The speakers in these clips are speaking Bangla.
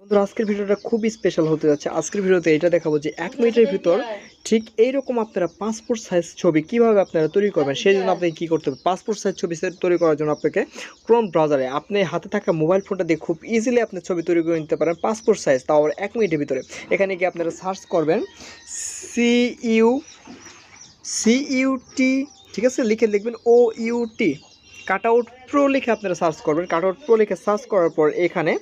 বন্ধুরা আজকের ভিডিওটা খুবই স্পেশাল হতে যাচ্ছে। আজকের ভিডিওতে এটা দেখাবো যে 1 মিনিটের ভিতর ঠিক এইরকম আপনারা পাসপোর্ট সাইজ ছবি কিভাবে আপনারা তৈরি করবেন। সেই জন্য আপনাকে কী করতে হবে, পাসপোর্ট সাইজ ছবি তৈরি করার জন্য আপনাকে ক্রোম ব্রাউজারে আপনি হাতে থাকা মোবাইল ফোনটা দিয়ে খুব ইজিলি আপনি ছবি তৈরি করে নিতে পারেন পাসপোর্ট সাইজ, তাও 1 মিনিটের ভিতরে। এখানে গিয়ে আপনারা সার্চ করবেন সিইউটি, ঠিক আছে, লিখবেন OUT কাটআউট প্রো লিখে আপনারা সার্চ করবেন। কাটআউট প্রো লিখে সার্চ করার পর এখানে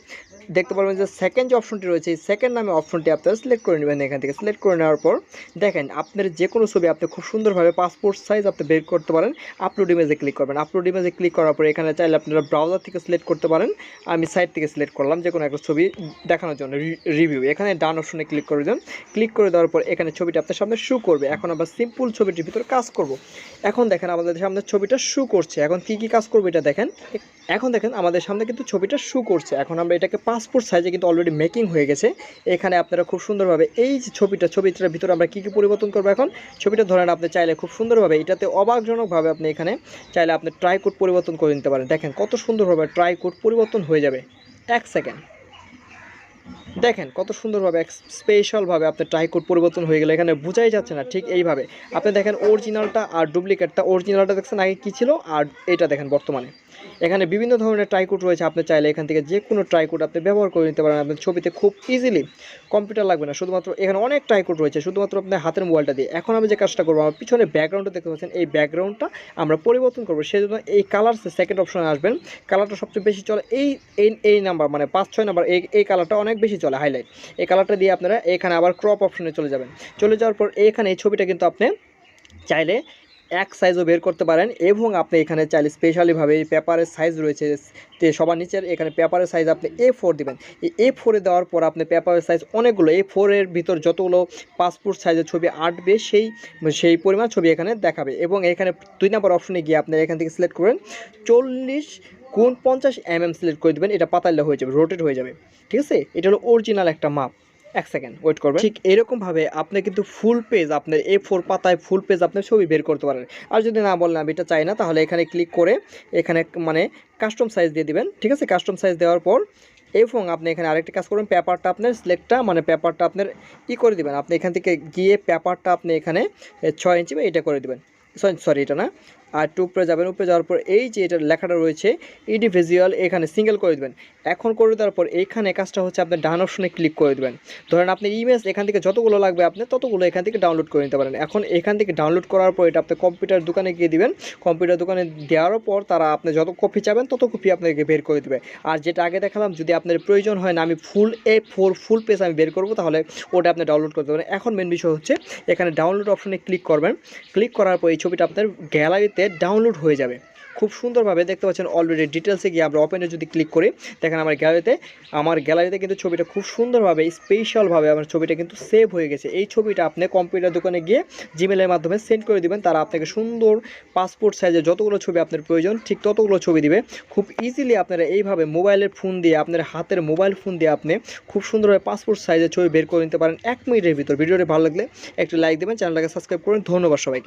দেখতে পারবেন যে সেকেন্ড যে অপশনটি রয়েছে, এই সেকেন্ড নামে অপশনটি আপনারা সিলেক্ট করে নেবেন। এখান থেকে সিলেক্ট করে নেওয়ার পর দেখেন আপনার যে কোনো ছবি আপনি খুব সুন্দরভাবে পাসপোর্ট সাইজ আপনি বের করতে পারেন। আপলোড ইমেজে ক্লিক করবেন। আপলোড ইমেজে ক্লিক করার পর এখানে চাইলে আপনারা ব্রাউজার থেকে সিলেক্ট করতে পারেন। আমি সাইট থেকে সিলেক্ট করলাম যে কোনো একটা ছবি দেখানোর জন্য রিভিউ। এখানে ডান অপশনে ক্লিক করে দেন। ক্লিক করে দেওয়ার পর এখানে ছবিটা আপনার সামনে শো করবে। এখন আমরা সিম্পল ছবিটির ভিতরে কাজ করব। এখন দেখেন আমাদের সামনে ছবিটা শো করছে। এখন কী কাজ করবো এটা দেখেন। এখন দেখেন আমাদের সামনে কিন্তু ছবিটা শো করছে। এখন আমরা এটাকে পাসপোর্ট সাইজে কিন্তু অলরেডি মেকিং হয়ে গেছে। এখানে আপনারা খুব সুন্দরভাবে এই যে ছবিটার ভিতরে আমরা কী পরিবর্তন করবো। এখন ছবিটা ধরেন আপনি চাইলে খুব সুন্দরভাবে এটাতে অবাকজনকভাবে আপনি এখানে চাইলে আপনি ট্রাই কোড পরিবর্তন করে নিতে পারেন। দেখেন কত সুন্দরভাবে ট্রাই কোড পরিবর্তন হয়ে যাবে 1 সেকেন্ড। দেখেন কত সুন্দরভাবে স্পেশালভাবে আপনার ট্রাই কোড পরিবর্তন হয়ে গেলে এখানে বোঝাই যাচ্ছে না। ঠিক এইভাবে আপনি দেখেন অরিজিনালটা আর ডুপ্লিকেটটা। অরিজিনালটা দেখছেন আগে কী ছিল, আর এটা দেখেন বর্তমানে। এখানে বিভিন্ন ধরনের ট্রাই কোড রয়েছে। আপনি চাইলে এখান থেকে যে কোনো ট্রাই কোড আপনি ব্যবহার করে নিতে পারেন আপনার ছবিতে খুব ইজিলি। কম্পিউটার লাগবে না, শুধুমাত্র এখানে অনেক ট্রাই কোড রয়েছে শুধুমাত্র আপনার হাতের মোবাইলটা দিয়ে। এখন আমি যে কাজটা করবো, আমার পিছনে ব্যাকগ্রাউন্ডটা দেখতে পাচ্ছেন, এই ব্যাকগ্রাউন্ডটা আমরা পরিবর্তন করবো। সেই জন্য এই কালার সেকেন্ড অপশনে আসবেন। কালারটা সবচেয়ে বেশি চলে এই নাম্বার, মানে 5-6 নাম্বার, এই কালারটা অনেক বেশি চলে, হাইলাইট। এই কালারটা দিয়ে আপনারা এখানে আবার ক্রপ অপশনে চলে যাবেন। চলে যাওয়ার পর এখানে এই ছবিটা কিন্তু আপনি চাইলে এক সাইজও বের করতে পারেন, এবং আপনি এখানে চাইলে স্পেশালিভাবে এই পেপারের সাইজ রয়েছে সবার নিচের, এখানে পেপারের সাইজ আপনি A4 দিবেন। এই A4 দেওয়ার পর আপনি পেপারের সাইজ অনেকগুলো A4 এর ভিতর যতগুলো পাসপোর্ট সাইজের ছবি আঁটবে সেই পরিমাণ ছবি এখানে দেখাবে। এবং এখানে 2 নম্বর অপশনে গিয়ে আপনি এখান থেকে সিলেক্ট করবেন 40x50 mm সিলেক্ট করে দেবেন। এটা পাতালে হয়ে যাবে, রোটেট হয়ে যাবে, ঠিক আছে। এটা হলো অরিজিনাল একটা মাপ। 1 সেকেন্ড ওয়েট করবেন। ঠিক এরকমভাবে আপনি কিন্তু ফুল পেজ আপনার A4 পাতায় ফুল পেজ আপনার ছবি বের করতে পারেন। আর যদি না বলেন আমি এটা চাই না, তাহলে এখানে ক্লিক করে এখানে মানে কাস্টম সাইজ দিয়ে দিবেন, ঠিক আছে। কাস্টম সাইজ দেওয়ার পর এবং আপনি এখানে আরেকটা কাজ করবেন, পেপারটা আপনার সিলেক্টটা মানে পেপারটা আপনার করে দিবেন। আপনি এখান থেকে গিয়ে পেপারটা আপনি এখানে 6 ইঞ্চি বা এটা করে দিবেন। সরি এটা না, আর একটু উপরে যাবেন। উপরে যাওয়ার পর এই যে এটা লেখাটা রয়েছে ইন্ডিভিজুয়াল, এখানে সিঙ্গেল করে দেবেন। এখন করে দেওয়ার পর এইখানে কাজটা হচ্ছে আপনার ডান অপশনে ক্লিক করে দেবেন। ধরেন আপনি ইমেজ এখান থেকে যতগুলো লাগবে আপনি ততগুলো এখান থেকে ডাউনলোড করে নিতে পারেন। এখন এখান থেকে ডাউনলোড করার পর এটা আপনি কম্পিউটার দোকানে গিয়ে দিবেন। কম্পিউটার দোকানে দেওয়ার পর তারা আপনি যত কপি চাবেন তত কপি আপনাকে বের করে দেবে। আর যেটা আগে দেখালাম, যদি আপনার প্রয়োজন হয় না আমি ফুল A4 ফুল পেজ আমি বের করব, তাহলে ওটা আপনি ডাউনলোড করতে পারেন। এখন মেন বিষয় হচ্ছে এখানে ডাউনলোড অপশনে ক্লিক করবেন। ক্লিক করার পর এই ছবিটা আপনার গ্যালারিতে ডাউনলোড হয়ে যাবে। খুব সুন্দরভাবে দেখতে পাচ্ছেন অলরেডি। ডিটেলসে গিয়ে আমরা ওপেনে যদি ক্লিক করি, দেখেন আমার গ্যালারিতে কিন্তু ছবিটা খুব সুন্দরভাবে স্পেশালভাবে আমার ছবিটা কিন্তু সেভ হয়ে গেছে। এই ছবিটা আপনি কম্পিউটার দোকানে গিয়ে জিমেলের মাধ্যমে সেন্ড করে দিবেন। তারা আপনাকে সুন্দর পাসপোর্ট সাইজে যতগুলো ছবি আপনার প্রয়োজন ঠিক ততগুলো ছবি দিবে। খুব ইজিলি আপনারা এইভাবে মোবাইলের ফোন দিয়ে, আপনার হাতের মোবাইল ফোন দিয়ে আপনি খুব সুন্দরভাবে পাসপোর্ট সাইজের ছবি বের করে নিতে পারেন 1 মিনিটের ভিতর। ভিডিওটি ভালো লাগলে একটু লাইক দেবেন, চ্যানেলটাকে সাবস্ক্রাইব করুন। ধন্যবাদ সবাইকে।